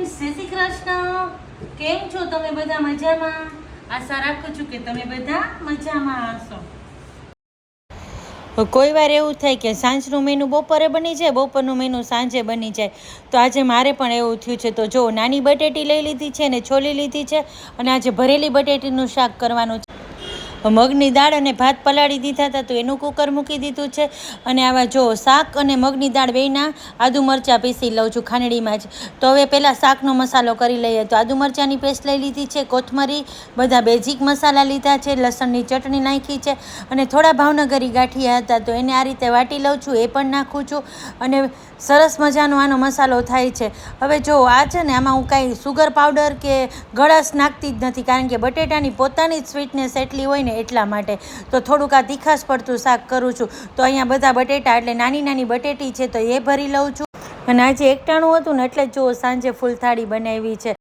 Friends, જય શ્રી કૃષ્ણ. કેમ છો તમે બધા? મજામાં? આશા રાખું છું કે તમે બધા મજામાં હશો. કોઈ વાર એવું થાય કે સાંજનું મેનુ બપોરે બની જાય, બપોરનું મેનુ સાંજે બની જાય. તો આજે મારે પણ એવું થયું છે. તો જો નાની બટેટી લઈ લીધી છે ને છોલી લીધી છે, અને આજે ભરેલી બટેટીનું શાક કરવાનું છે. મગની દાળ અને ભાત પલાળી દીધા હતા, તો એનું કુકર મૂકી દીધું છે. અને આવા જો શાક અને મગની દાળ બેયના આદુ મરચાં પીસી લઉં છું ખાંડણીમાં જ. તો હવે પહેલાં શાકનો મસાલો કરી લઈએ. તો આદુ મરચાંની પેસ્ટ લઈ લીધી છે, કોથમરી, બધા બેઝિક મસાલા લીધા છે, લસણની ચટણી નાખી છે, અને થોડા ભાવનગરી ગાંઠિયા હતા તો એને આ રીતે વાટી લઉં છું, એ પણ નાખું છું. અને સરસ મજાનો આનો મસાલો થાય છે. હવે જો આ છે ને, આમાં હું કાંઈ સુગર પાવડર કે ગળાશ નાખતી જ નથી, કારણ કે બટેટાની પોતાની જ સ્વીટનેસ એટલી હોય ને એટલા માટે. તો થોડુંક આ તીખાશ પડતું શાક કરું છું. તો અહીંયા બધા બટેટા એટલે નાની નાની બટેટી છે તો એ ભરી લઉં છું. અને આજે એકટાણું હતું ને એટલે જ જો સાંજે ફૂલ થાળી બનાવી છે.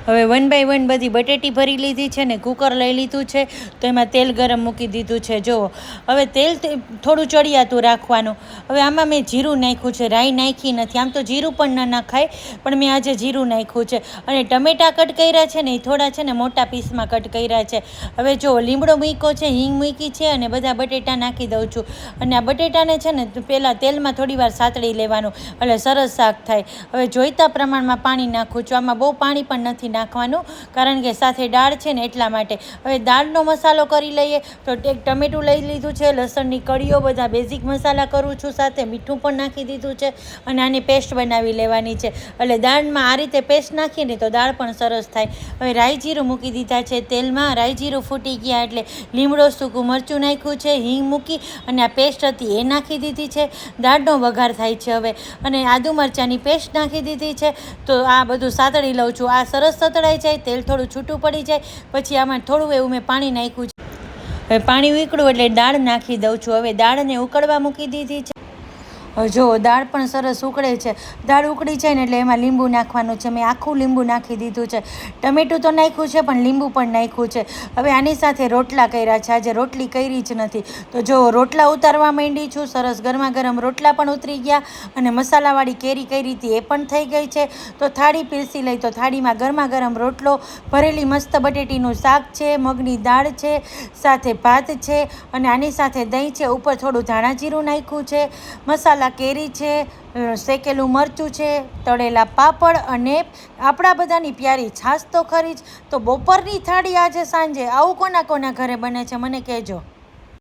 હવે 1 બાય 1 બધી બટેટી ભરી લીધી છે ને કુકર લઈ લીધું છે. તો એમાં તેલ ગરમ મૂકી દીધું છે. જુઓ, હવે તેલ થોડું ચડિયાતું રાખવાનું. હવે આમાં મેં જીરું નાખ્યું છે, રાઈ નાખી નથી. આમ તો જીરું પણ ન નાખાય, પણ મેં આજે જીરું નાખ્યું છે. અને ટમેટાં કટ કર્યા છે ને એ થોડા છે ને મોટા પીસમાં કટ કર્યા છે. હવે જો લીમડો મૂક્યો છે, હિંગ મૂકી છે, અને બધા બટેટા નાખી દઉં છું. અને આ બટેટાને છે ને પહેલાં તેલમાં થોડી વાર સાતળી લેવાનું, એટલે સરસ શાક થાય. હવે જોઈતા પ્રમાણમાં પાણી નાખું છું. આમાં બહુ પાણી પણ નથી નાખવાનું, કારણ કે સાથે દાળ છે ને એટલા માટે. હવે દાળનો મસાલો કરી લઈએ. તો એક ટમેટું લઈ લીધું છે, લસણની કળીઓ, બધા બેઝિક મસાલા કરું છું, સાથે મીઠું પણ નાખી દીધું છે. અને આની પેસ્ટ બનાવી લેવાની છે. એટલે દાળમાં આ રીતે પેસ્ટ નાખીને તો દાળ પણ સરસ થાય. હવે રાઈ જીરું મૂકી દીધા છે તેલમાં. રાઈ જીરું ફૂટી ગયા એટલે લીમડો, સૂકું મરચું નાખ્યું છે, હિંગ મૂકી અને આ પેસ્ટ હતી એ નાખી દીધી છે. દાળનો વઘાર થાય છે હવે. અને આદુ મરચાંની પેસ્ટ નાખી દીધી છે. તો આ બધું સાતળી લઉં છું. આ સરસ સતળાઈ જાય, તેલ થોડું છૂટું પડી જાય પછી આમાં થોડું એવું મેં પાણી નાખ્યું છે. હવે પાણી ઉકળું એટલે દાળ નાખી દઉં છું. હવે દાળને ઉકળવા મૂકી દીધી છે. જો દાળ પણ સરસ ઉકળે છે. દાળ ઉકળી જાય ને એટલે એમાં લીંબુ નાખવાનું છે. મેં આખું લીંબુ નાખી દીધું છે. ટમેટું તો નાખ્યું છે પણ લીંબુ પણ નાખ્યું છે. હવે આની સાથે રોટલા કર્યા છે. આજે રોટલી કરી જ નથી. તો જો રોટલા ઉતારવા માંડી છું. સરસ ગરમા ગરમ રોટલા પણ ઉતરી ગયા. અને મસાલાવાળી કેરી કરી હતી એ પણ થઈ ગઈ છે. તો થાળી પીરસી લઈ. તો થાળીમાં ગરમા ગરમ રોટલો, ભરેલી મસ્ત બટેટીનું શાક છે, મગની દાળ છે, સાથે ભાત છે, અને આની સાથે દહીં છે, ઉપર થોડું ધાણા જીરું નાખ્યું છે, મસાલા કેરી છે, શેકેલું મરચું છે, તળેલા પાપડ, અને આપણા બધાની પ્યારી છાશ તો ખરી જ. તો બપોરની થાળી આજે સાંજે આવું કોના કોના ઘરે બને છે મને કહેજો.